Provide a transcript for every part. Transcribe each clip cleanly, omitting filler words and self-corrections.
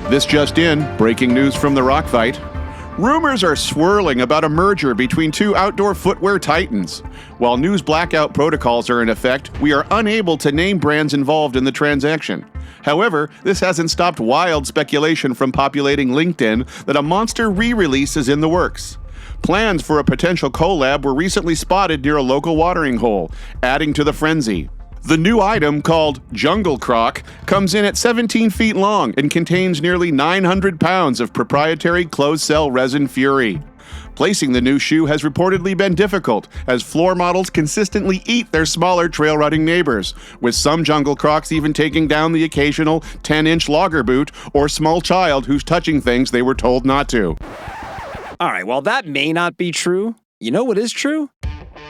This just in, breaking news from the rock fight. Rumors are swirling about a merger between two outdoor footwear titans. While news blackout protocols are in effect, we are unable to name brands involved in the transaction. However, this hasn't stopped wild speculation from populating LinkedIn that a monster re-release is in the works. Plans for a potential collab were recently spotted near a local watering hole, adding to the frenzy. The new item, called Jungle Croc, comes in at 17 feet long and contains nearly 900 pounds of proprietary closed-cell resin Fury. Placing the new shoe has reportedly been difficult, as floor models consistently eat their smaller trail running neighbors, with some Jungle Crocs even taking down the occasional 10-inch logger boot or small child who's touching things they were told not to. All right, while that may not be true, you know what is true?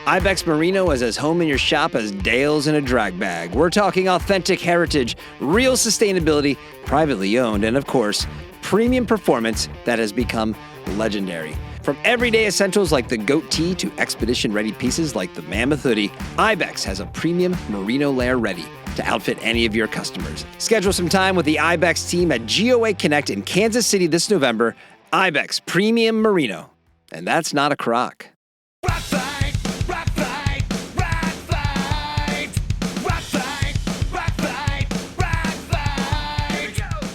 Ibex Merino is as home in your shop as Dale's in a drag bag. We're talking authentic heritage, real sustainability, privately owned, and of course, premium performance that has become legendary. From everyday essentials like the goat tee to expedition-ready pieces like the mammoth hoodie, Ibex has a premium merino layer ready to outfit any of your customers. Schedule some time with the Ibex team at GOA Connect in Kansas City this November. Ibex Premium Merino. And that's not a croc.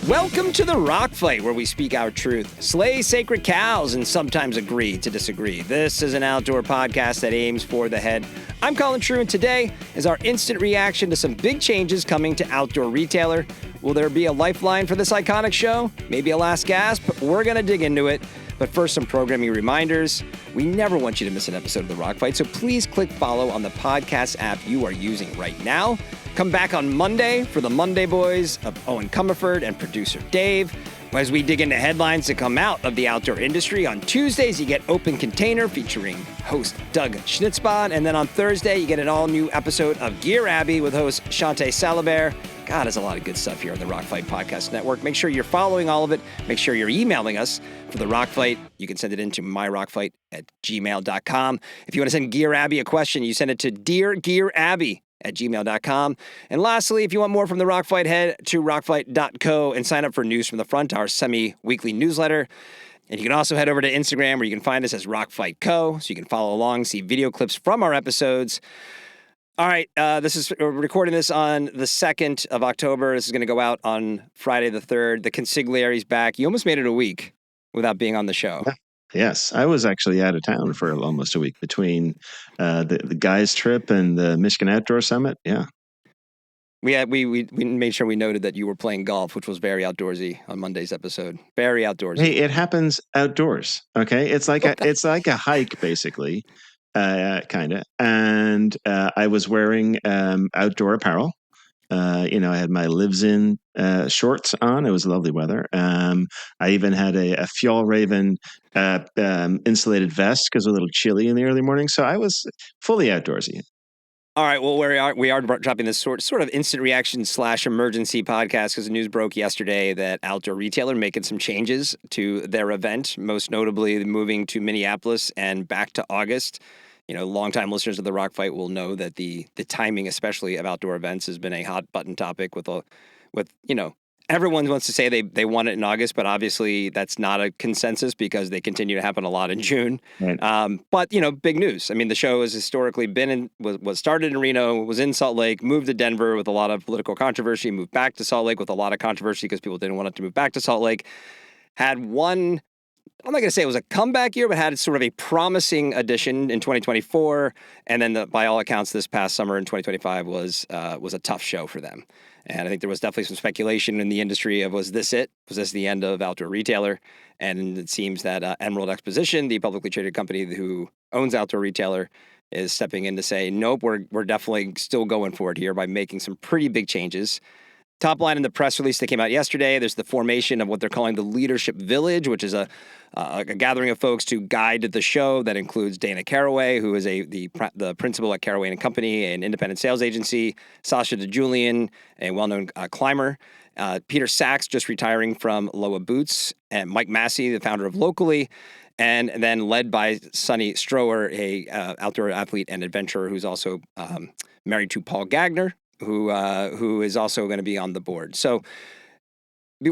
Welcome to the Rock Fight, where we speak our truth, slay sacred cows, and sometimes agree to disagree. This is an outdoor podcast that aims for the head. I'm Colin True, and today is our instant reaction to some big changes coming to Outdoor Retailer. Will there be a lifeline for this iconic show? Maybe a last gasp? We're going to dig into it. But first, some programming reminders. We never want you to miss an episode of The Rock Fight, so please click follow on the podcast app you are using right now. Come back on Monday for the Monday Boys of Eoin Comerford and producer Dave. As we dig into headlines that come out of the outdoor industry, on Tuesdays you get Open Container featuring host Doug Schnitzbach, and then on Thursday you get an all-new episode of Gear Abbey with host Shante Salabert. God, there's a lot of good stuff here on the Rock Fight Podcast Network. Make sure you're following all of it. Make sure you're emailing us for the Rock Fight. You can send it into myrockfight@gmail.com. If you want to send Gear Abbey a question, you send it to deargearabby@gmail.com. And lastly, if you want more from the Rock Fight, head to rockfight.co and sign up for News from the Front, our semi-weekly newsletter. And you can also head over to Instagram, where you can find us as Rock Fight Co. So you can follow along, see video clips from our episodes. All right, we're recording this on the 2nd of October. This is going to go out on Friday the 3rd. The consigliary's back. You almost made it a week without being on the show. Yeah. Yes, I was actually out of town for almost a week between the guys' trip and the Michigan Outdoor Summit. Yeah. We made sure we noted that you were playing golf, which was very outdoorsy on Monday's episode. Very outdoorsy. Hey, it happens outdoors. Okay, it's like a hike basically, kind of. And I was wearing outdoor apparel. I had my lives-in shorts on. It was lovely weather. I even had a Fjallraven insulated vest because it was a little chilly in the early morning. So I was fully outdoorsy. All right, well, we are dropping this sort of instant reaction / emergency podcast because the news broke yesterday that Outdoor Retailer making some changes to their event, most notably moving to Minneapolis and back to August. Longtime listeners of the Rock Fight will know that the timing, especially of outdoor events, has been a hot button topic with everyone wants to say they want it in August, but obviously that's not a consensus because they continue to happen a lot in June. Right. But big news. I mean, the show has historically was started in Reno, was in Salt Lake, moved to Denver with a lot of political controversy, moved back to Salt Lake with a lot of controversy because people didn't want it to move back to Salt Lake. Had one, I'm not going to say it was a comeback year, but had sort of a promising addition in 2024. And then by all accounts, this past summer in 2025 was a tough show for them. And I think there was definitely some speculation in the industry of, was this it? Was this the end of Outdoor Retailer? And it seems that Emerald Exposition, the publicly traded company who owns Outdoor Retailer, is stepping in to say, nope, we're definitely still going for it here by making some pretty big changes. Top line in the press release that came out yesterday, there's the formation of what they're calling the Leadership Village, which is a gathering of folks to guide the show that includes Dana Caraway, who is the principal at Caraway and Company, an independent sales agency, Sasha DeJulian, a well-known climber, Peter Sachs, just retiring from Loa Boots, and Mike Massey, the founder of Locally, and then led by Sonny Stroeer, a outdoor athlete and adventurer who's also married to Paul Gagner, who is also going to be on the board. So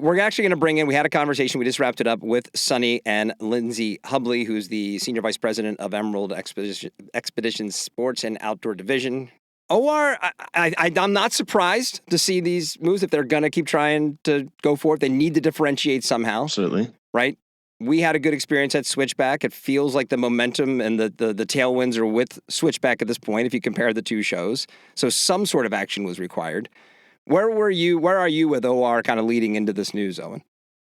we're actually going to bring in, we had a conversation, we just wrapped it up with Sonny and Lindsay Hubley, who's the Senior Vice President of Emerald Expeditions Sports and Outdoor Division. OR, I'm not surprised to see these moves if they're going to keep trying to go for it. They need to differentiate somehow. Absolutely. Right? We had a good experience at Switchback. It feels like the momentum and the tailwinds are with Switchback at this point if you compare the two shows. So some sort of action was required. Where are you with OR kind of leading into this news, Owen?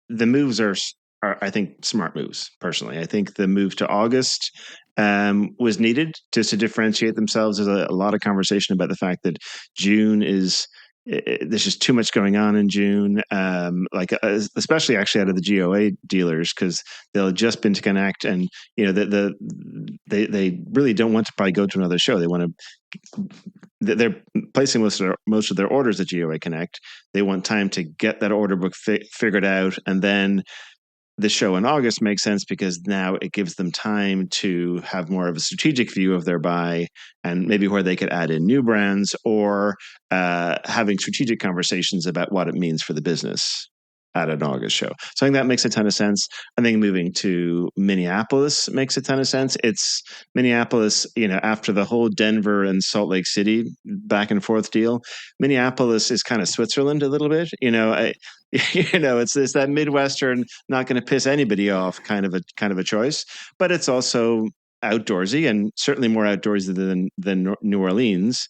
The moves are I think, smart moves, personally. I think the move to August was needed just to differentiate themselves. There's a lot of conversation about the fact that June is there's just too much going on in June, especially actually out of the GOA dealers, because they'll have just been to Connect, and they really don't want to probably go to another show. They want to. They're placing most of their orders at GOA Connect. They want time to get that order book figured out, and then the show in August makes sense because now it gives them time to have more of a strategic view of their buy, and maybe where they could add in new brands or having strategic conversations about what it means for the business at an August show. So I think that makes a ton of sense. I think moving to Minneapolis makes a ton of sense. It's Minneapolis, after the whole Denver and Salt Lake City back and forth deal, Minneapolis is kind of Switzerland a little bit. It's that Midwestern, not going to piss anybody off kind of a choice, but it's also outdoorsy, and certainly more outdoorsy than New Orleans,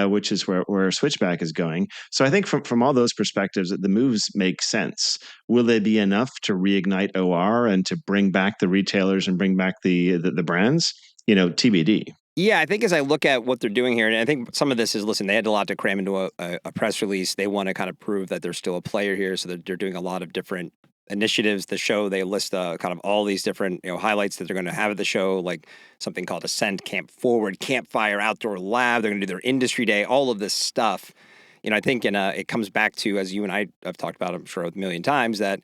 which is where Switchback is going. So I think from all those perspectives, the moves make sense. Will they be enough to reignite OR and to bring back the retailers and bring back the brands? TBD. Yeah, I think as I look at what they're doing here, and I think some of this is, listen, they had a lot to cram into a press release. They want to kind of prove that they're still a player here, so they're doing a lot of different initiatives. The show, they list kind of all these different highlights that they're going to have at the show, like something called Ascent, Camp Forward, Campfire, Outdoor Lab. They're going to do their industry day, all of this stuff. I think it comes back to, as you and I have talked about, I'm sure, a million times, that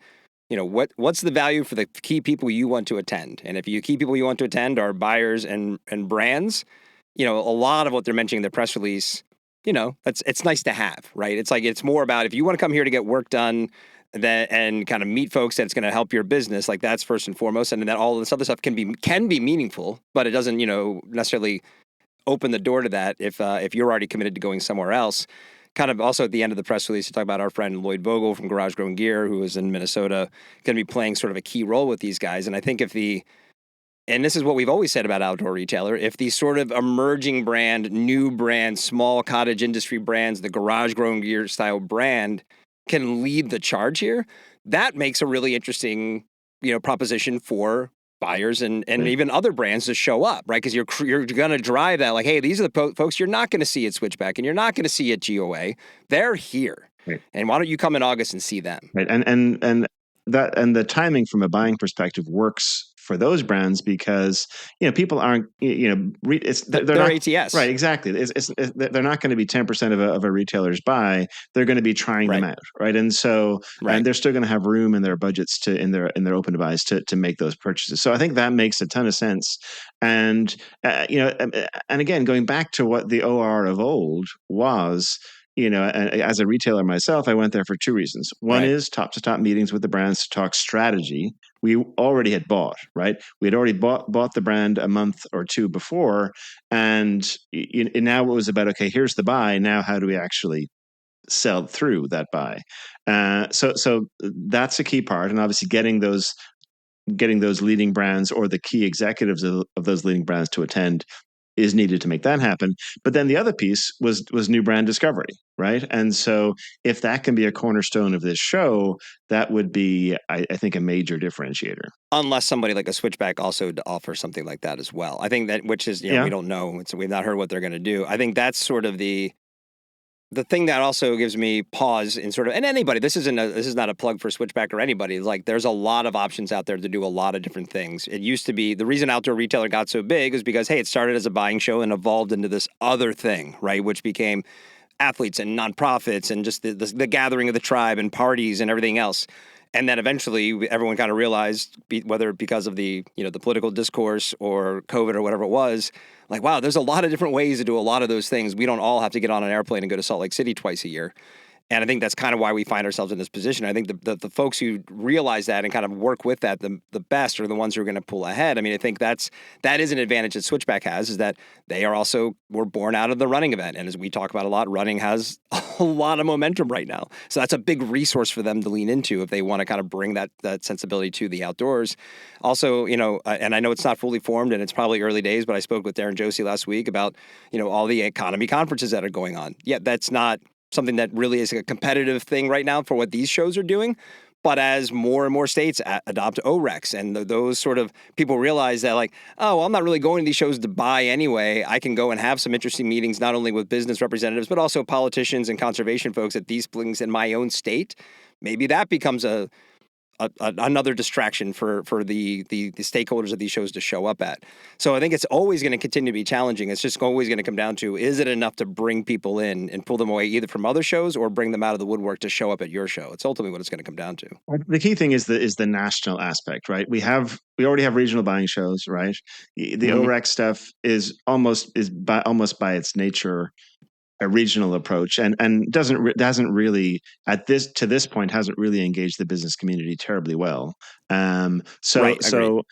what's the value for the key people you want to attend? And if you key people you want to attend are buyers and brands, a lot of what they're mentioning in the press release, it's nice to have, right? It's like, it's more about if you want to come here to get work done and kind of meet folks that's going to help your business, like that's first and foremost. And then all this other stuff can be meaningful, but it doesn't, necessarily open the door to that if you're already committed to going somewhere else. Kind of also at the end of the press release, to talk about our friend Lloyd Vogel from Garage Grown Gear, who is in Minnesota, going to be playing sort of a key role with these guys. And I think and this is what we've always said about Outdoor Retailer, if these sort of emerging brand, new brand, small cottage industry brands, the Garage Grown Gear style brand can lead the charge here, that makes a really interesting, proposition for buyers and even other brands to show up, right? Because you're going to drive that, like, hey, these are the folks you're not going to see at Switchback and you're not going to see at GOA. They're here, right. And why don't you come in August and see them? Right, and the timing from a buying perspective works for those brands because people aren't they're not, ATS, right? Exactly. They're not going to be 10% of a retailer's buy. They're going to be trying them out, right? And so and they're still going to have room in their budgets in their open to buys to make those purchases. So I think that makes a ton of sense. And and again, going back to what the OR of old was. As a retailer myself, I went there for two reasons. One is top-to-top meetings with the brands to talk strategy. We already had bought, right? We had already bought the brand a month or two before, and now it was about, okay, here's the buy. Now, how do we actually sell through that buy? So that's a key part, and obviously getting those leading brands or the key executives of those leading brands to attend is needed to make that happen. But then the other piece was new brand discovery, right? And so if that can be a cornerstone of this show, that would be, I think, a major differentiator. Unless somebody like a Switchback also offers something like that as well. I think that, which is, we don't know. We've not heard what they're going to do. I think that's sort of the thing that also gives me pause in sort of, and anybody, this is not a plug for Switchback or anybody. It's like, there's a lot of options out there to do a lot of different things. It used to be, the reason Outdoor Retailer got so big is because, hey, it started as a buying show and evolved into this other thing, right? Which became athletes and nonprofits and just the gathering of the tribe and parties and everything else. And then eventually everyone kind of realized, whether because of the political discourse or COVID or whatever it was, like, wow, there's a lot of different ways to do a lot of those things. We don't all have to get on an airplane and go to Salt Lake City twice a year. And I think that's kind of why we find ourselves in this position. I think the folks who realize that and kind of work with that the best are the ones who are going to pull ahead. I mean, I think that is an advantage that Switchback has, is that they were born out of the running event. And as we talk about a lot, running has a lot of momentum right now. So that's a big resource for them to lean into if they want to kind of bring that sensibility to the outdoors. Also, and I know it's not fully formed and it's probably early days, but I spoke with Darren Josie last week about, all the economy conferences that are going on. Yeah, that's not something that really is a competitive thing right now for what these shows are doing. But as more and more states adopt ORECs and those sort of people realize that I'm not really going to these shows to buy anyway. I can go and have some interesting meetings, not only with business representatives, but also politicians and conservation folks at these things in my own state. Maybe that becomes another distraction for the stakeholders of these shows to show up at. So I think it's always going to continue to be challenging. It's just always going to come down to, is it enough to bring people in and pull them away either from other shows or bring them out of the woodwork to show up at your show? It's ultimately what it's going to come down to. The key thing is the national aspect, right? We already have regional buying shows, right? The OREC stuff is almost by its nature a regional approach, and doesn't really to this point hasn't really engaged the business community terribly well. So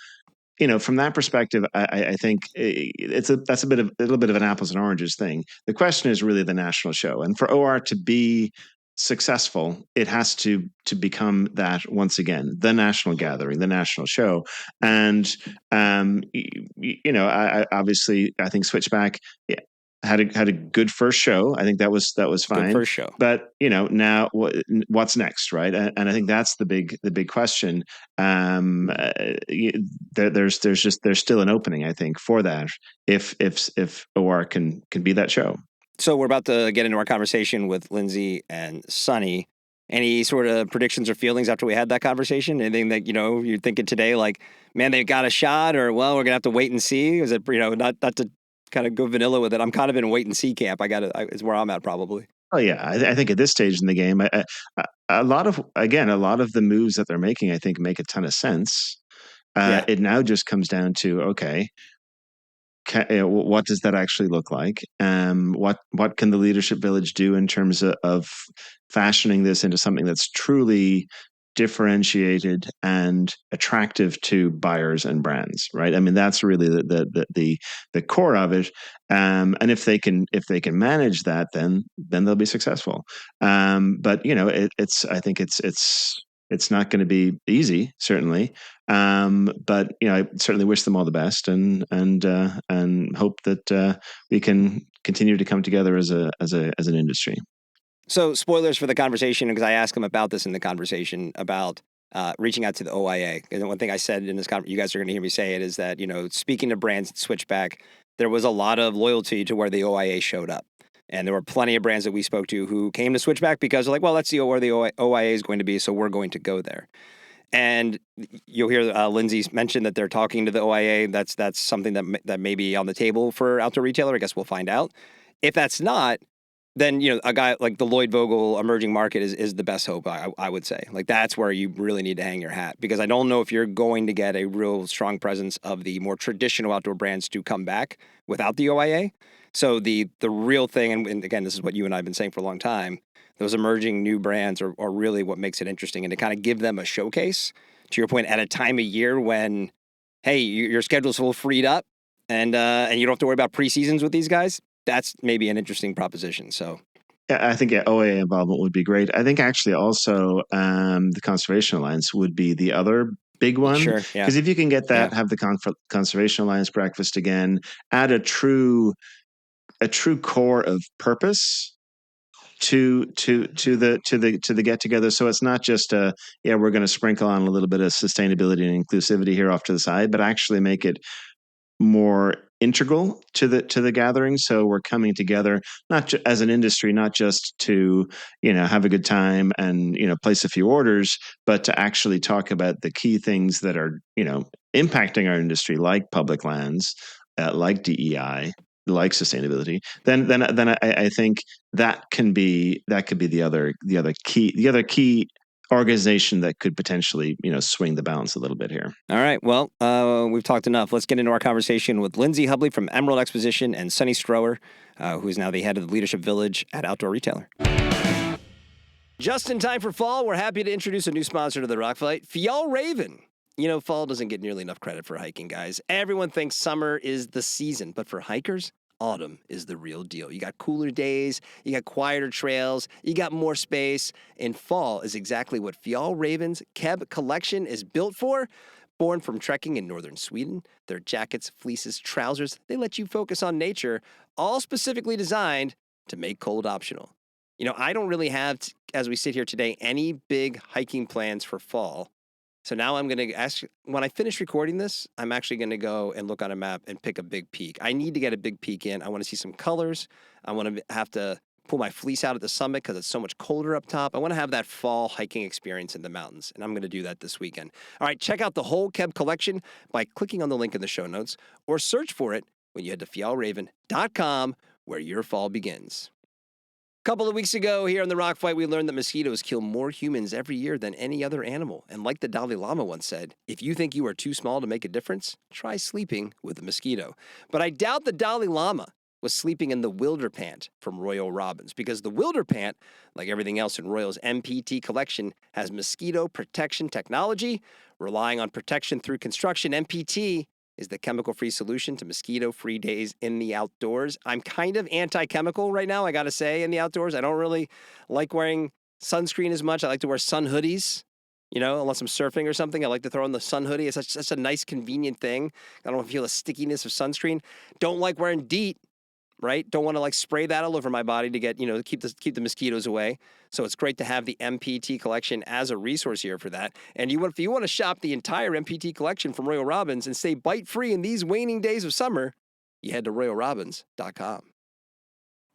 from that perspective, I think that's a little bit of an apples and oranges thing. The question is really the national show, and for OR to be successful, it has to become that once again, the national gathering, the national show. And obviously I think Switchback had a good first show. I think that was fine. Good first show. But now what's next, right? And I think that's the big question. There's still an opening, I think, for that if OR can be that show. So we're about to get into our conversation with Lindsay and Sunny. Any sort of predictions or feelings after we had that conversation? Anything that, you're thinking today, like, man, they got a shot, or, well, we're going to have to wait and see? Is it, not to kind of go vanilla with it? I'm kind of in a wait and see camp. Is where I'm at probably. Oh yeah. I think at this stage in the game, a lot of the moves that they're making, I think, make a ton of sense. It now just comes down to, okay, what does that actually look like? What can the leadership village do in terms of fashioning this into something that's truly differentiated and attractive to buyers and brands, right? I mean, that's really the core of it. And if they can manage that, then they'll be successful. But I think it's not going to be easy, certainly. But I certainly wish them all the best, and hope that we can continue to come together as an industry. So, spoilers for the conversation, because I asked him about this in the conversation about reaching out to the OIA. And one thing I said in this conversation, you guys are going to hear me say it, is that speaking to brands at Switchback, there was a lot of loyalty to where the OIA showed up. And there were plenty of brands that we spoke to who came to Switchback because they're like, well, let's see where the OIA is going to be, so we're going to go there. And you'll hear Lindsay mention that they're talking to the OIA. That's something that may be on the table for outdoor retailer. I guess we'll find out. If that's not, then a guy like the Lloyd Vogel emerging market is the best hope, I would say. Like, that's where you really need to hang your hat, because I don't know if you're going to get a real strong presence of the more traditional outdoor brands to come back without the OIA. So the real thing, and again, this is what you and I have been saying for a long time, those emerging new brands are really what makes it interesting, and to kind of give them a showcase, to your point, at a time of year when, hey, your schedule's full freed up, and you don't have to worry about preseasons with these guys. That's maybe an interesting proposition. So, yeah, I think OIA involvement would be great. I think actually also the Conservation Alliance would be the other big one. Sure, yeah. Because if you can get that, have the Conservation Alliance breakfast again, add a true core of purpose to the get together. So it's not just we're going to sprinkle on a little bit of sustainability and inclusivity here off to the side, but actually make it more integral to the gathering. So we're coming together not as an industry, not just to have a good time and place a few orders, but to actually talk about the key things that are impacting our industry, like public lands, like DEI, like sustainability. Then I think that could be the other key organization that could potentially, swing the balance a little bit here. All right. Well, we've talked enough. Let's get into our conversation with Lindsay Hubley from Emerald Exposition and Sunny Stroeer, who is now the head of the Leadership Village at Outdoor Retailer. Just in time for fall, we're happy to introduce a new sponsor to the Rock Fight, Fjallraven. You know, fall doesn't get nearly enough credit for hiking, guys. Everyone thinks summer is the season, but for hikers, autumn is the real deal. You got cooler days, you got quieter trails, you got more space, and fall is exactly what Fjallraven's Keb collection is built for. Born from trekking in northern Sweden, their jackets, fleeces, trousers, they let you focus on nature, all specifically designed to make cold optional. You know, I don't really have, as we sit here today, any big hiking plans for fall. So now I'm going to ask, when I finish recording this, I'm actually going to go and look on a map and pick a big peak. I need to get a big peak in. I want to see some colors. I want to have to pull my fleece out at the summit because it's so much colder up top. I want to have that fall hiking experience in the mountains, and I'm going to do that this weekend. All right, check out the whole Keb collection by clicking on the link in the show notes or search for it when you head to fjallraven.com, where your fall begins. A couple of weeks ago here on the Rock Fight, we learned that mosquitoes kill more humans every year than any other animal. And like the Dalai Lama once said, if you think you are too small to make a difference, try sleeping with a mosquito. But I doubt the Dalai Lama was sleeping in the wilder pant from Royal Robins, because the wilder pant, like everything else in Royal's MPT collection, has mosquito protection technology. Relying on protection through construction, MPT is the chemical-free solution to mosquito-free days in the outdoors. I'm kind of anti-chemical right now, I gotta say, in the outdoors. I don't really like wearing sunscreen as much. I like to wear sun hoodies, you know, unless I'm surfing or something. I like to throw on the sun hoodie. It's such a nice, convenient thing. I don't feel the stickiness of sunscreen. Don't like wearing DEET, right? Don't want to like spray that all over my body to get, you know, keep the mosquitoes away. So it's great to have the MPT collection as a resource here for that. And if you want to shop the entire MPT collection from Royal Robins and stay bite-free in these waning days of summer, you head to royalrobins.com.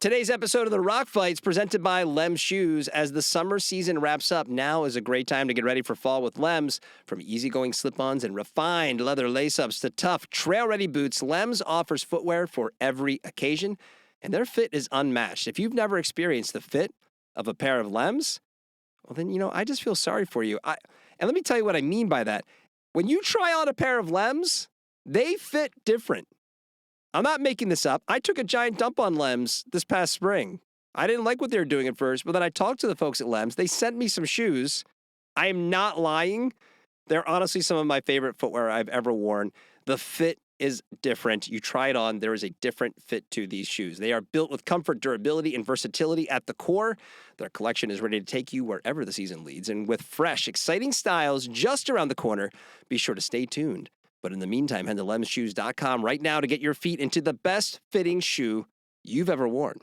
Today's episode of The Rock Fight is presented by Lems Shoes. As the summer season wraps up, now is a great time to get ready for fall with Lems. From easygoing slip-ons and refined leather lace-ups to tough, trail-ready boots, Lems offers footwear for every occasion, and their fit is unmatched. If you've never experienced the fit of a pair of Lems, well then, you know, I just feel sorry for you. And let me tell you what I mean by that. When you try on a pair of Lems, they fit different. I'm not making this up. I took a giant dump on Lems this past spring. I didn't like what they were doing at first, but then I talked to the folks at Lems. They sent me some shoes. I am not lying. They're honestly some of my favorite footwear I've ever worn. The fit is different. You try it on, there is a different fit to these shoes. They are built with comfort, durability, and versatility at the core. Their collection is ready to take you wherever the season leads. And with fresh, exciting styles just around the corner, be sure to stay tuned. But in the meantime, head to lemsshoes.com right now to get your feet into the best fitting shoe you've ever worn.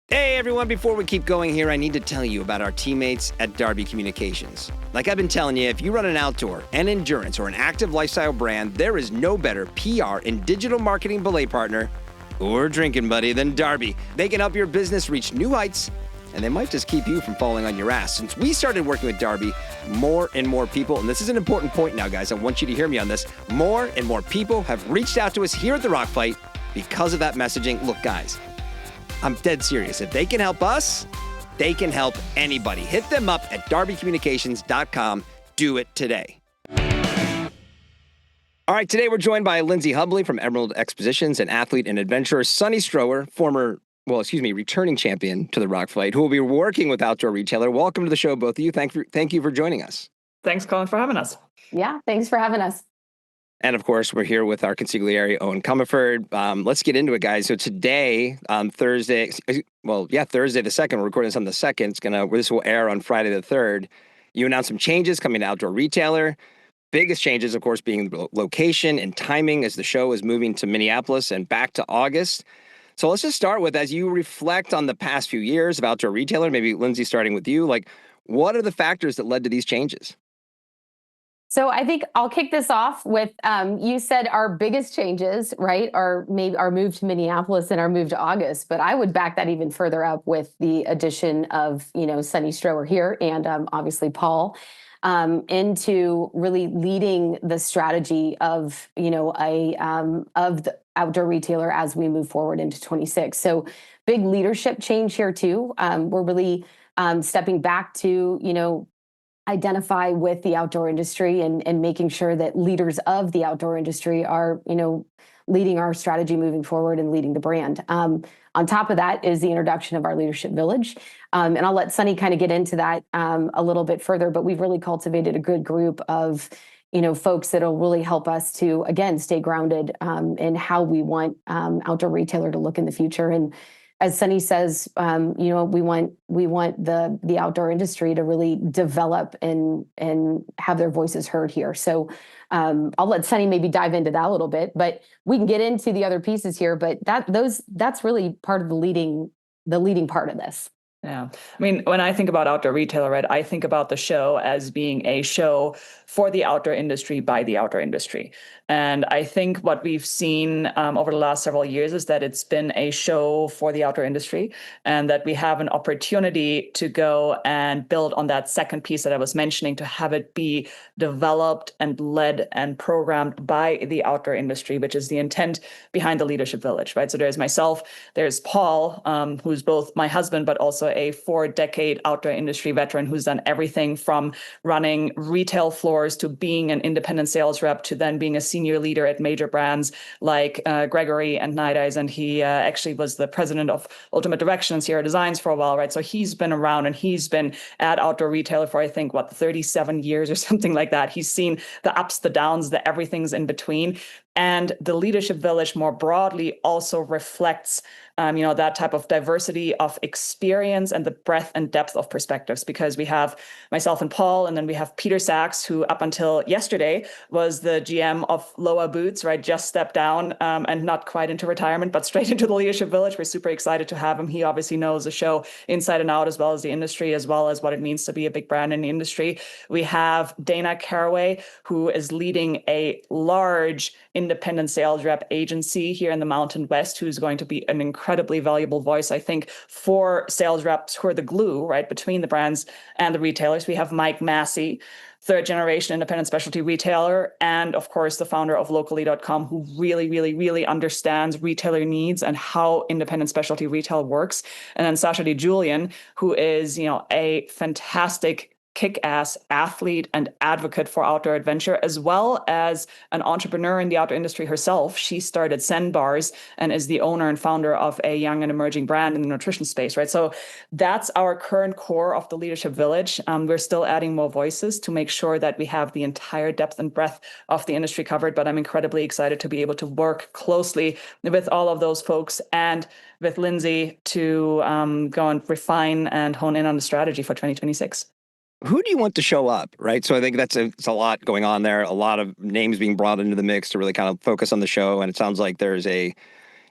Hey everyone, before we keep going here, I need to tell you about our teammates at Darby Communications. Like I've been telling you, if you run an outdoor, an endurance, or an active lifestyle brand, there is no better PR and digital marketing belay partner or drinking buddy than Darby. They can help your business reach new heights, and they might just keep you from falling on your ass. Since we started working with Darby, more and more people, and this is an important point now, guys, I want you to hear me on this, more and more people have reached out to us here at The Rock Fight because of that messaging. Look, guys, I'm dead serious. If they can help us, they can help anybody. Hit them up at darbycommunications.com. Do it today. All right, today we're joined by Lindsay Hubley from Emerald Expositions, an athlete and adventurer, Sunny Stroeer, returning champion to the Rock Fight, who will be working with Outdoor Retailer. Welcome to the show, both of you. Thank you for joining us. Thanks, Colin, for having us. Yeah, thanks for having us. And of course, we're here with our consigliere, Eoin Comerford. Let's get into it, guys. So today, Thursday the 2nd, we're recording this on the 2nd. This will air on Friday the 3rd. You announced some changes coming to Outdoor Retailer. Biggest changes, of course, being the location and timing as the show is moving to Minneapolis and back to August. So let's just start with, as you reflect on the past few years of Outdoor Retailer, maybe Lindsay, starting with you, like what are the factors that led to these changes? So I think I'll kick this off with, you said our biggest changes, right, are maybe our move to Minneapolis and our move to August, but I would back that even further up with the addition of, Sunny Stroeer here and obviously Paul into really leading the strategy of, of the Outdoor Retailer as we move forward into 26. So big leadership change here too. We're really stepping back to, identify with the outdoor industry and making sure that leaders of the outdoor industry are, leading our strategy moving forward and leading the brand. On top of that is the introduction of our leadership village. And I'll let Sunny kind of get into that a little bit further, but we've really cultivated a good group of, folks that'll really help us to, again, stay grounded in how we want outdoor retailer to look in the future. And as Sunny says, we want the outdoor industry to really develop and have their voices heard here. So I'll let Sunny maybe dive into that a little bit, but we can get into the other pieces here. But that's really part of the leading part of this. Yeah. I mean, when I think about outdoor retailer, right, I think about the show as being a show for the outdoor industry by the outdoor industry. And I think what we've seen over the last several years is that it's been a show for the outdoor industry, and that we have an opportunity to go and build on that second piece that I was mentioning, to have it be developed and led and programmed by the outdoor industry, which is the intent behind the Leadership Village, right? So there's myself, there's Paul, who's both my husband, but also a 4-decade outdoor industry veteran who's done everything from running retail floors to being an independent sales rep to then being a senior leader at major brands like Gregory and Night Eyes. And he actually was the president of Ultimate Direction and Sierra Designs for a while, right? So he's been around and he's been at outdoor retailer for, I think, 37 years or something like that. He's seen the ups, the downs, the everything's in between. And the Leadership Village more broadly also reflects, that type of diversity of experience and the breadth and depth of perspectives, because we have myself and Paul, and then we have Peter Sachs, who up until yesterday was the GM of Loa Boots, right? Just stepped down and not quite into retirement, but straight into the Leadership Village. We're super excited to have him. He obviously knows the show inside and out, as well as the industry, as well as what it means to be a big brand in the industry. We have Dana Caraway, who is leading a large independent sales rep agency here in the Mountain West, who's going to be an incredibly valuable voice, I think, for sales reps who are the glue, right, between the brands and the retailers. We have Mike Massey, third generation independent specialty retailer, and of course the founder of locally.com, who really, really, really understands retailer needs and how independent specialty retail works. And then Sasha DeJulian, who is, a fantastic kick-ass athlete and advocate for outdoor adventure, as well as an entrepreneur in the outdoor industry herself. She started Zen Bars and is the owner and founder of a young and emerging brand in the nutrition space, right? So that's our current core of the Leadership Village. We're still adding more voices to make sure that we have the entire depth and breadth of the industry covered, but I'm incredibly excited to be able to work closely with all of those folks and with Lindsay to go and refine and hone in on the strategy for 2026. Who do you want to show up, right? So I think it's a lot going on there, a lot of names being brought into the mix to really kind of focus on the show. And it sounds like it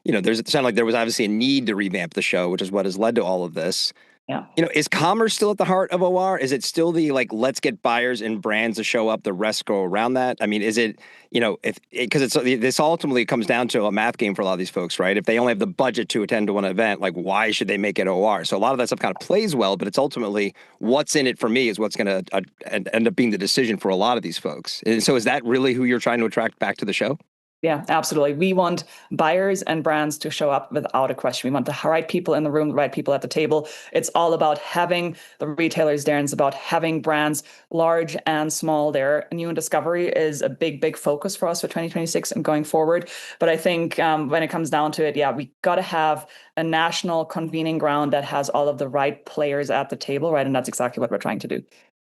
sounded like there was obviously a need to revamp the show, which is what has led to all of this. Yeah. Is commerce still at the heart of OR? Is it still the let's get buyers and brands to show up, the rest go around that? I mean, is it, because this ultimately comes down to a math game for a lot of these folks, right? If they only have the budget to attend to one event, why should they make it OR? So a lot of that stuff kind of plays well, but it's ultimately what's in it for me is what's going to end up being the decision for a lot of these folks. And so is that really who you're trying to attract back to the show? Yeah, absolutely. We want buyers and brands to show up without a question. We want the right people in the room, the right people at the table. It's all about having the retailers there, and it's about having brands large and small there. New and discovery is a big, big focus for us for 2026 and going forward. But I think when it comes down to it, we got to have a national convening ground that has all of the right players at the table, right? And that's exactly what we're trying to do.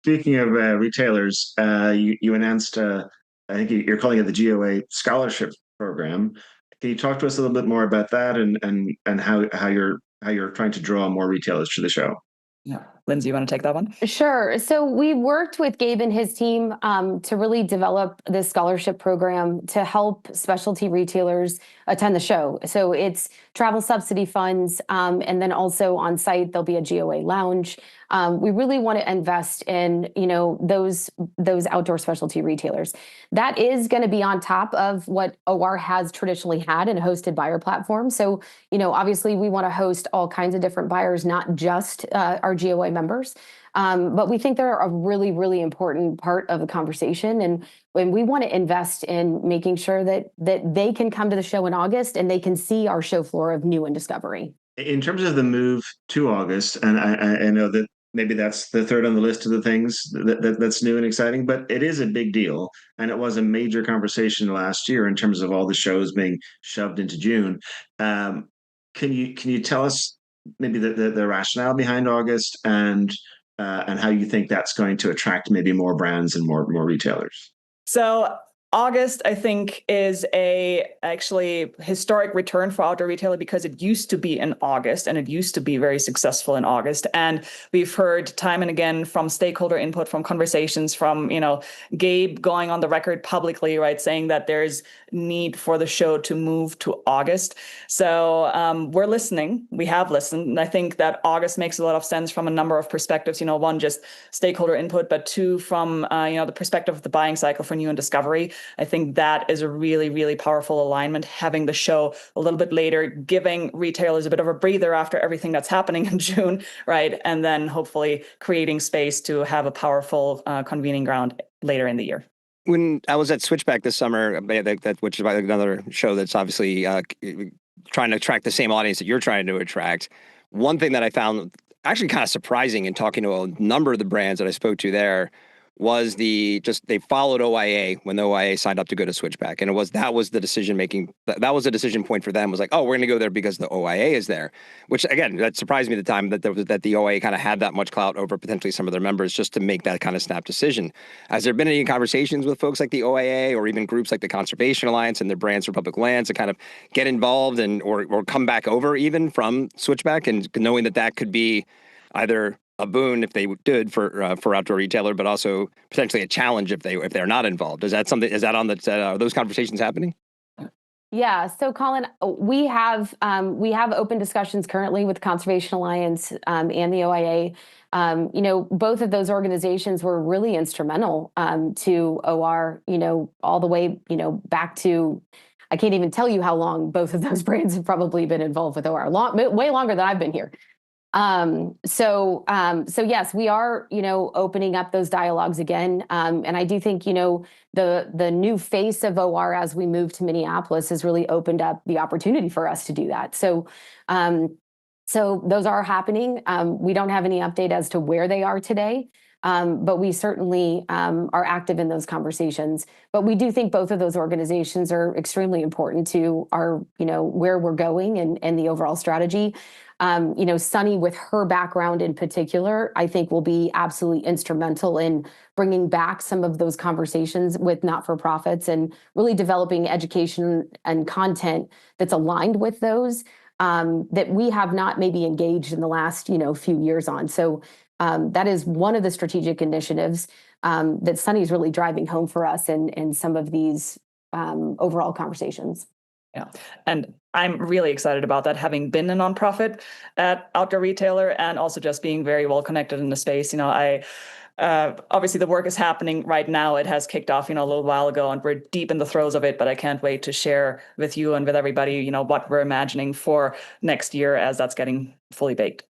Speaking of retailers, you announced, I think you're calling it the GOA Scholarship Program. Can you talk to us a little bit more about that and how you're trying to draw more retailers to the show? Yeah. Lindsay, you want to take that one? Sure. So we worked with Gabe and his team to really develop this scholarship program to help specialty retailers attend the show. So it's travel subsidy funds, and then also on site there'll be a GOA lounge. We really want to invest in those outdoor specialty retailers. That is going to be on top of what OR has traditionally had in a hosted buyer platform. So obviously we want to host all kinds of different buyers, not just our GOA members. But we think they're a really, really important part of the conversation. And when we want to invest in making sure that they can come to the show in August and they can see our show floor of new and discovery. In terms of the move to August, and I know that maybe that's the third on the list of the things that's new and exciting, but it is a big deal. And it was a major conversation last year in terms of all the shows being shoved into June. Can you tell us maybe the rationale behind August and how you think that's going to attract maybe more brands and more retailers? So August, I think, is a actually historic return for outdoor retailer because it used to be in August and it used to be very successful in August. And we've heard time and again from stakeholder input, from conversations, from, Gabe going on the record publicly, right, saying that there's need for the show to move to August. So we're listening. We have listened. And I think that August makes a lot of sense from a number of perspectives. One, just stakeholder input, but two, from, the perspective of the buying cycle for new and discovery. I think that is a really, really powerful alignment, having the show a little bit later, giving retailers a bit of a breather after everything that's happening in June, right? And then hopefully creating space to have a powerful convening ground later in the year. When I was at Switchback this summer, which is another show that's obviously trying to attract the same audience that you're trying to attract, one thing that I found actually kind of surprising in talking to a number of the brands that I spoke to there was they followed OIA when the OIA signed up to go to Switchback. And that was the that was a decision point for them, was like, oh, we're going to go there because the OIA is there, which again, that surprised me at the time that the OIA kind of had that much clout over potentially some of their members just to make that kind of snap decision. Has there been any conversations with folks like the OIA or even groups like the Conservation Alliance and their Brands for Public Lands to kind of get involved or come back over even from Switchback, and knowing that could be either a boon if they did for outdoor retailer, but also potentially a challenge if they're not involved? Are those conversations happening? Yeah. So, Colin, we have open discussions currently with Conservation Alliance and the OIA. Both of those organizations were really instrumental to OR. All the way back to, I can't even tell you how long both of those brands have probably been involved with OR. Way longer than I've been here. So yes, we are, opening up those dialogues again. And I do think, the new face of OR as we move to Minneapolis has really opened up the opportunity for us to do that. So those are happening. We don't have any update as to where they are today. But we certainly are active in those conversations. But we do think both of those organizations are extremely important to our, where we're going and the overall strategy. Sunny, with her background in particular, I think will be absolutely instrumental in bringing back some of those conversations with not-for-profits and really developing education and content that's aligned with those that we have not maybe engaged in the last, few years on. So that is one of the strategic initiatives that Sunny's really driving home for us in some of these overall conversations. Yeah. And I'm really excited about that, having been a nonprofit at Outdoor Retailer and also just being very well connected in the space. Obviously the work is happening right now. It has kicked off, a little while ago, and we're deep in the throes of it, but I can't wait to share with you and with everybody, what we're imagining for next year as that's getting fully baked.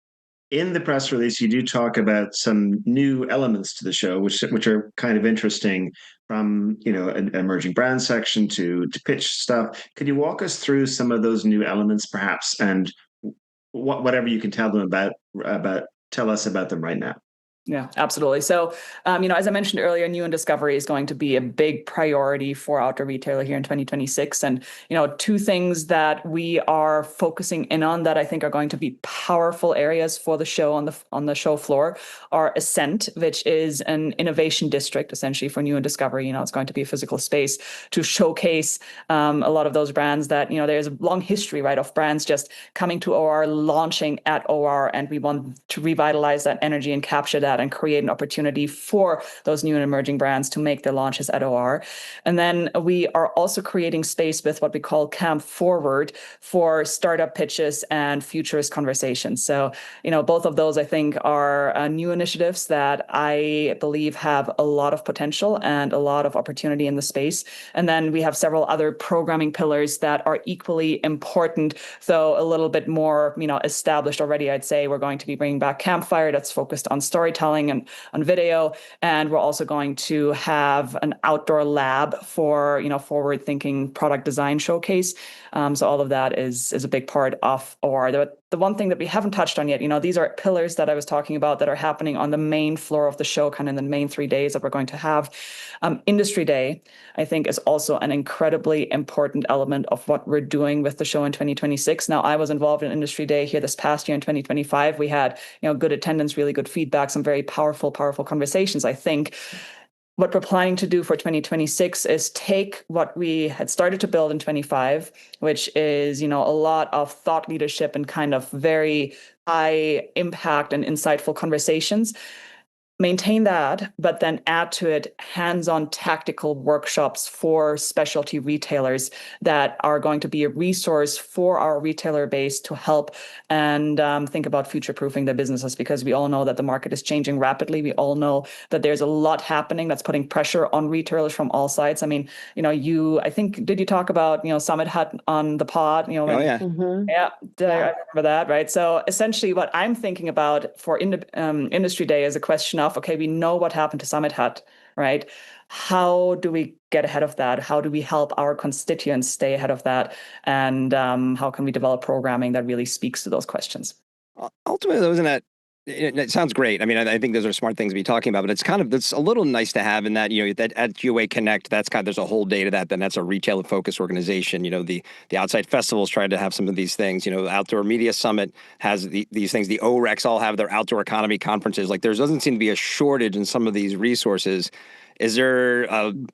In the press release, you do talk about some new elements to the show, which are kind of interesting, from an emerging brand section to pitch stuff. Could you walk us through some of those new elements, perhaps, and whatever you can tell us about them right now? Yeah, absolutely. So, as I mentioned earlier, new and discovery is going to be a big priority for Outdoor Retailer here in 2026. And, two things that we are focusing in on that I think are going to be powerful areas for the show on the show floor are Ascent, which is an innovation district essentially for new and discovery. It's going to be a physical space to showcase a lot of those brands that, there's a long history, right, of brands just coming to OR, launching at OR, and we want to revitalize that energy and capture that and create an opportunity for those new and emerging brands to make their launches at OR. And then we are also creating space with what we call Camp Forward for startup pitches and futurist conversations. So, both of those, I think, are new initiatives that I believe have a lot of potential and a lot of opportunity in the space. And then we have several other programming pillars that are equally important, though a little bit more, established already. I'd say we're going to be bringing back Campfire, that's focused on storytelling and on video. And we're also going to have an outdoor lab for, forward-thinking product design showcase. So all of that is a big part of OR. the one thing that we haven't touched on yet, these are pillars that I was talking about that are happening on the main floor of the show, kind of in the main 3 days that we're going to have. Industry Day, I think, is also an incredibly important element of what we're doing with the show in 2026. Now, I was involved in Industry Day here this past year in 2025. We had, good attendance, really good feedback, some very powerful conversations. I think what we're planning to do for 2026 is take what we had started to build in 25, which is, a lot of thought leadership and kind of very high impact and insightful conversations. Maintain that, but then add to it hands-on tactical workshops for specialty retailers that are going to be a resource for our retailer base to help and think about future-proofing their businesses, because we all know that the market is changing rapidly. We all know that there's a lot happening that's putting pressure on retailers from all sides. I mean, I think, did you talk about, Summit Hut on the pod? Oh, yeah. Mhm. Yeah, I remember that, right? So essentially what I'm thinking about for Industry Day is a question of, okay, we know what happened to Summit Hut, right? How do we get ahead of that? How do we help our constituents stay ahead of that? And how can we develop programming that really speaks to those questions? Ultimately, though, isn't that, it sounds great. I mean, I think those are smart things to be talking about, but it's a little nice to have in that, that at UA Connect, there's a whole day to that. Then that's a retail focused organization. The outside festivals tried to have some of these things. Outdoor Media Summit has these things. The OREX all have their outdoor economy conferences. Like, there doesn't seem to be a shortage in some of these resources. Is there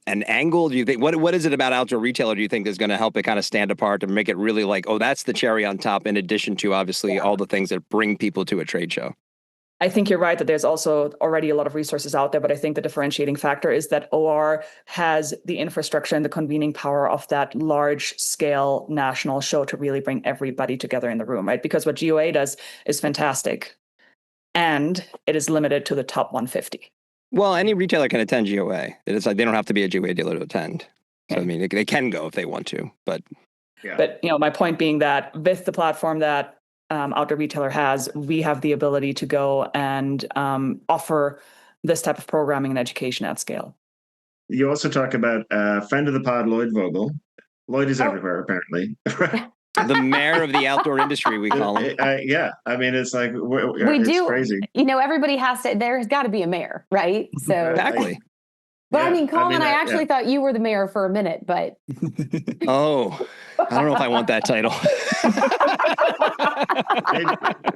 an angle? Do you think, what is it about outdoor retailer do you think is going to help it kind of stand apart and make it really like, oh, that's the cherry on top, in addition to obviously all the things that bring people to a trade show? I think you're right that there's also already a lot of resources out there, but I think the differentiating factor is that OR has the infrastructure and the convening power of that large scale national show to really bring everybody together in the room, right? Because what GOA does is fantastic, and it is limited to the top 150. Well, any retailer can attend GOA. It's like they don't have to be a GOA dealer to attend. So, Okay. I mean, they can go if they want to, but. Yeah. But, my point being that with the platform that Outdoor Retailer has, we have the ability to go and offer this type of programming and education at scale. You also talk about friend of the pod, Lloyd Vogel. Lloyd is everywhere, apparently. The mayor of the outdoor industry, we call him. Yeah, I mean, it's like We it's do. crazy. Everybody has to. There's got to be a mayor, right? So Exactly. But Yeah, I mean, Colin, I actually yeah. thought you were the mayor for a minute, but Oh, I don't know if I want that title.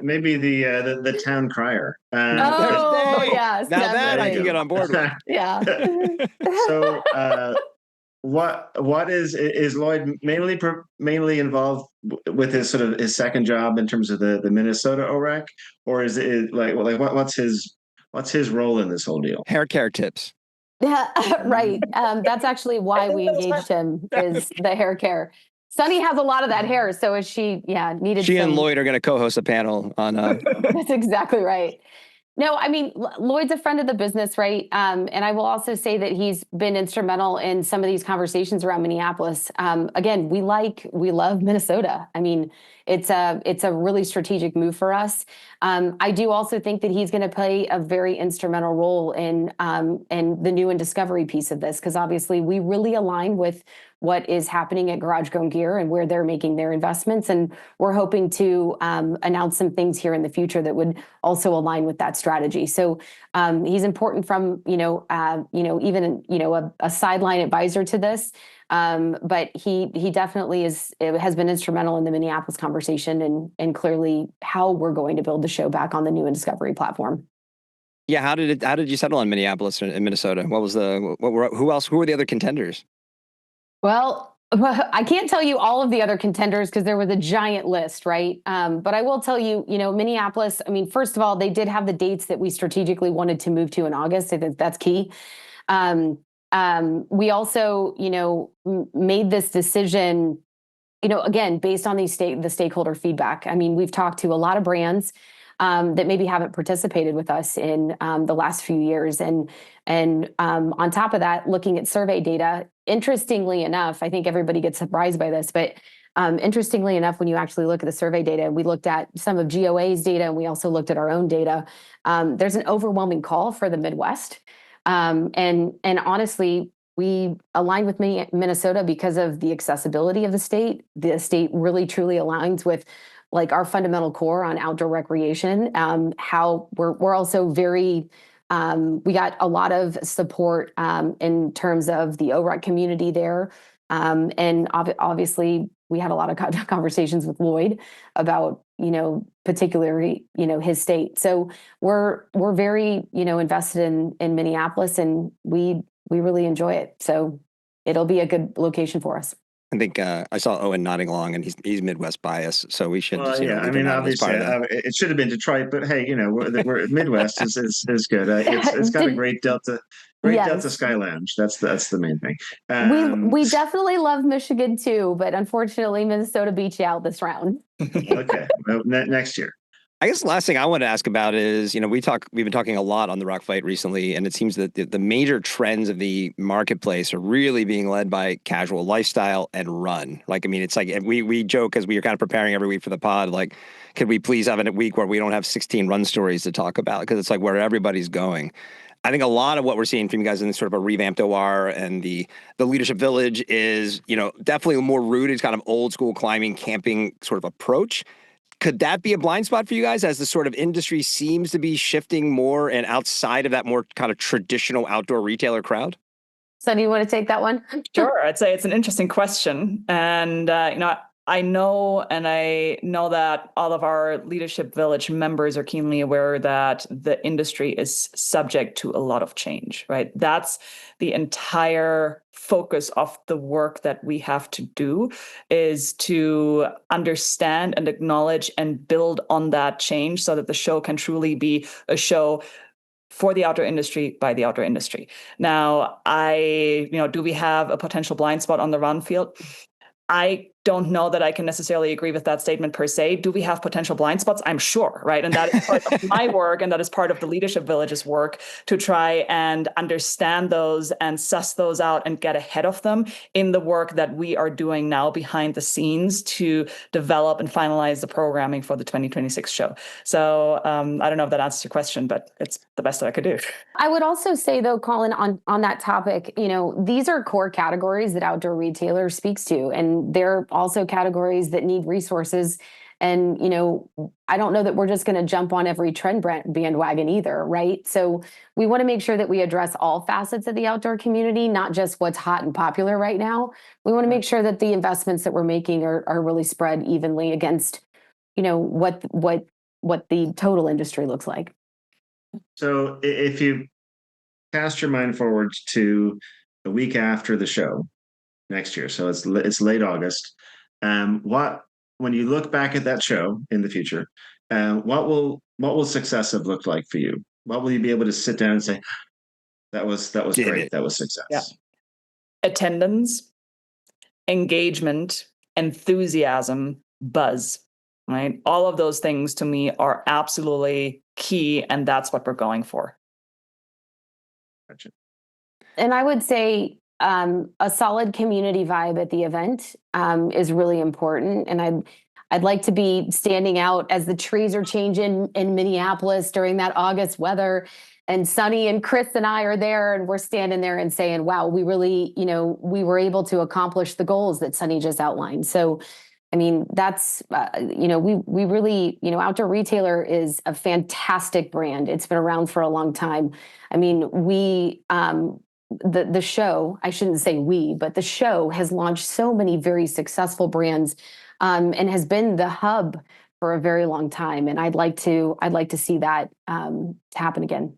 maybe the town crier. oh yes, Now that I definitely. can get on board with. Yeah. So, what is Lloyd mainly involved with his sort of his second job in terms of the Minnesota OREC, or is it what's his role in this whole deal? Hair care tips. Yeah, right. That's actually why we engaged him, is the hair care. Sunny has a lot of that hair, so is she? Yeah, needed. She and Lloyd are going to co-host a panel on. That's exactly right. No, I mean, Lloyd's a friend of the business, right? And I will also say that he's been instrumental in some of these conversations around Minneapolis. Again, we love Minnesota. I mean, it's a really strategic move for us. I do also think that he's going to play a very instrumental role in the new and discovery piece of this, because obviously we really align with what is happening at Garage Grown Gear and where they're making their investments, and we're hoping to announce some things here in the future that would also align with that strategy. So he's important from even a sideline advisor to this, but he definitely has been instrumental in the Minneapolis conversation and clearly how we're going to build the show back on the new and discovery platform. Yeah, how did you settle on Minneapolis and Minnesota? Who were the other contenders? Well, I can't tell you all of the other contenders because there was a giant list, right? But I will tell you, Minneapolis, I mean, first of all, they did have the dates that we strategically wanted to move to in August. I think that's key. We also, made this decision, again, based on the stakeholder feedback. I mean, we've talked to a lot of brands that maybe haven't participated with us in the last few years. And on top of that, looking at survey data, interestingly enough, I think everybody gets surprised by this, but interestingly enough, when you actually look at the survey data, we looked at some of GOA's data, and we also looked at our own data. There's an overwhelming call for the Midwest. And honestly, we aligned with Minnesota because of the accessibility of the state. The state really truly aligns with like our fundamental core on outdoor recreation. How we're also very we got a lot of support in terms of the OREC community there, and obviously we had a lot of conversations with Lloyd about particularly his state. So we're very invested in Minneapolis, and we really enjoy it. So it'll be a good location for us. I think I saw Owen nodding along, and he's Midwest biased, so we should just yeah. I leave mean, him out of this obviously, part of the... it should have been Detroit, but hey, we're Midwest is good. It's got a great Delta Sky Lounge. That's the main thing. We definitely love Michigan too, but unfortunately, Minnesota beat you out this round. Okay, well, next year. I guess the last thing I want to ask about is, we've been talking a lot on the Rock Fight recently, and it seems that the major trends of the marketplace are really being led by casual lifestyle and run. It's like we joke as we are kind of preparing every week for the pod, like, could we please have a week where we don't have 16 run stories to talk about? Because it's like where everybody's going. I think a lot of what we're seeing from you guys in sort of a revamped OR and the leadership village is, definitely more rooted, kind of old school climbing, camping sort of approach. Could that be a blind spot for you guys as the sort of industry seems to be shifting more and outside of that more kind of traditional outdoor retailer crowd? Sunny, you want to take that one? Sure. I'd say it's an interesting question. And, I know that all of our leadership village members are keenly aware that the industry is subject to a lot of change, right? That's the entire focus of the work that we have to do, is to understand and acknowledge and build on that change so that the show can truly be a show for the outdoor industry by the outdoor industry. Now, do we have a potential blind spot on the run field? I don't know that I can necessarily agree with that statement per se. Do we have potential blind spots? I'm sure, right? And that is part of my work, and that is part of the leadership village's work, to try and understand those and suss those out and get ahead of them in the work that we are doing now behind the scenes to develop and finalize the programming for the 2026 show. So I don't know if that answers your question, but it's the best that I could do. I would also say, though, Colin, on that topic, these are core categories that outdoor retailer speaks to, and they're also categories that need resources. And, I don't know that we're just going to jump on every trend bandwagon either, right? So we want to make sure that we address all facets of the outdoor community, not just what's hot and popular right now. We want to make sure that the investments that we're making are really spread evenly against, what the total industry looks like. So if you cast your mind forward to the week after the show next year, so it's late August, when you look back at that show in the future, what will success have looked like for you? What will you be able to sit down and say, that was great, that was success? Yeah. Attendance, engagement, enthusiasm, buzz, right? All of those things to me are absolutely key, and that's what we're going for. Gotcha. And I would say a solid community vibe at the event is really important. And I'd like to be standing out as the trees are changing in Minneapolis during that August weather, and Sunny and Chris and I are there, and we're standing there and saying, wow, we really, we were able to accomplish the goals that Sunny just outlined. So, I mean, that's, we really, Outdoor Retailer is a fantastic brand. It's been around for a long time. I mean, the show, I shouldn't say we, but the show has launched so many very successful brands, and has been the hub for a very long time. And I'd like to see that happen again.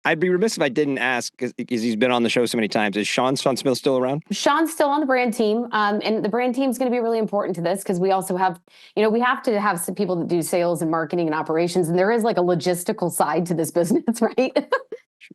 I'd be remiss if I didn't ask, because he's been on the show so many times. Is Sean Smith still around? Sean's still on the brand team. And the brand team is going to be really important to this, because we also have, we have to have some people that do sales and marketing and operations. And there is like a logistical side to this business, right?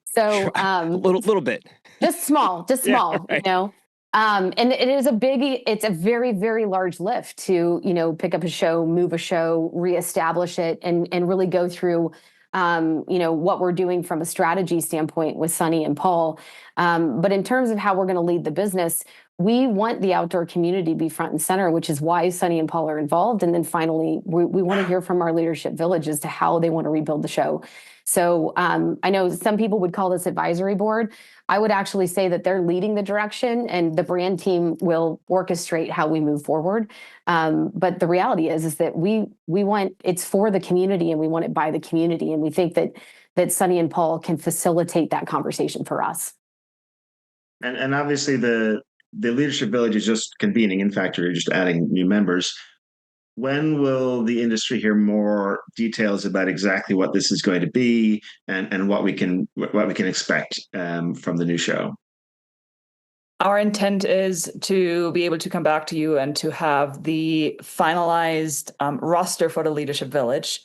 So a little bit. Just small, yeah, right. And it is it's a very, very large lift to, pick up a show, move a show, reestablish it, and really go through what we're doing from a strategy standpoint with Sunny and Paul. But in terms of how we're going to lead the business, we want the outdoor community to be front and center, which is why Sunny and Paul are involved. And then finally, we want to hear from our leadership village as to how they want to rebuild the show. So I know some people would call this advisory board. I would actually say that they're leading the direction and the brand team will orchestrate how we move forward. But the reality is that we want, it's for the community and we want it by the community. And we think that Sunny and Paul can facilitate that conversation for us. And obviously the leadership village is just convening. In fact, you're just adding new members. When will the industry hear more details about exactly what this is going to be and what we can expect from the new show? Our intent is to be able to come back to you and to have the finalized roster for the Leadership Village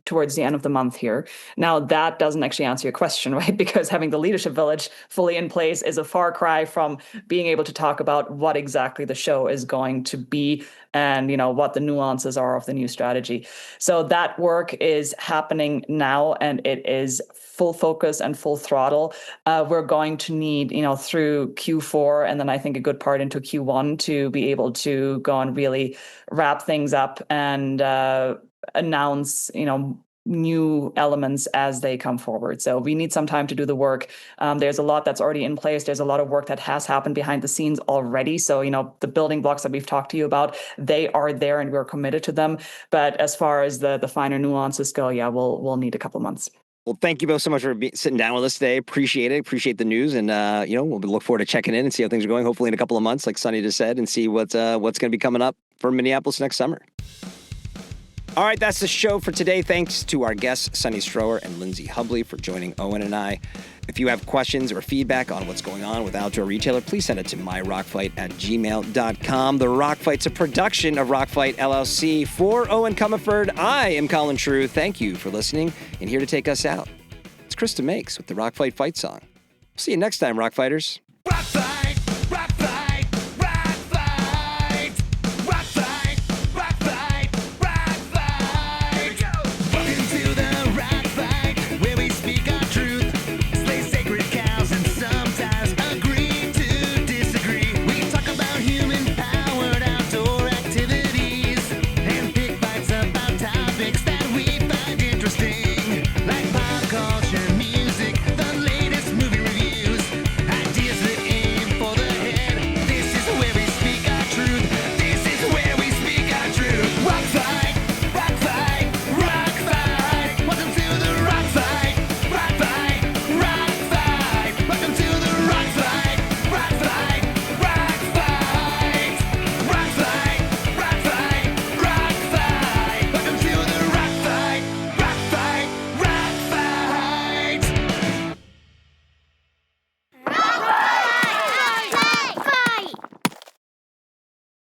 towards the end of the month here. Now, that doesn't actually answer your question, right? Because having the Leadership Village fully in place is a far cry from being able to talk about what exactly the show is going to be and, what the nuances are of the new strategy. So that work is happening now, and it is full focus and full throttle. We're going to need, through Q4 and then I think a good part into Q1 to be able to go and really wrap things up and announce, new elements as they come forward. So we need some time to do the work. There's a lot that's already in place. There's a lot of work that has happened behind the scenes already. So, the building blocks that we've talked to you about, they are there and we're committed to them. But as far as the finer nuances go, we'll need a couple months. Well, thank you both so much for sitting down with us today. Appreciate it. Appreciate the news. And, we'll look forward to checking in and see how things are going, hopefully in a couple of months, like Sunny just said, and see what's going to be coming up for Minneapolis next summer. All right, that's the show for today. Thanks to our guests, Sunny Stroeer and Lindsay Hubley, for joining Owen and I. If you have questions or feedback on what's going on with Outdoor Retailer, please send it to myrockfight@gmail.com. The Rock Fight's a production of Rockfight LLC. For Owen Comerford, I am Colin True. Thank you for listening, and here to take us out, it's Krista Makes with the Rockfight Fight Song. See you next time, Rock Fighters.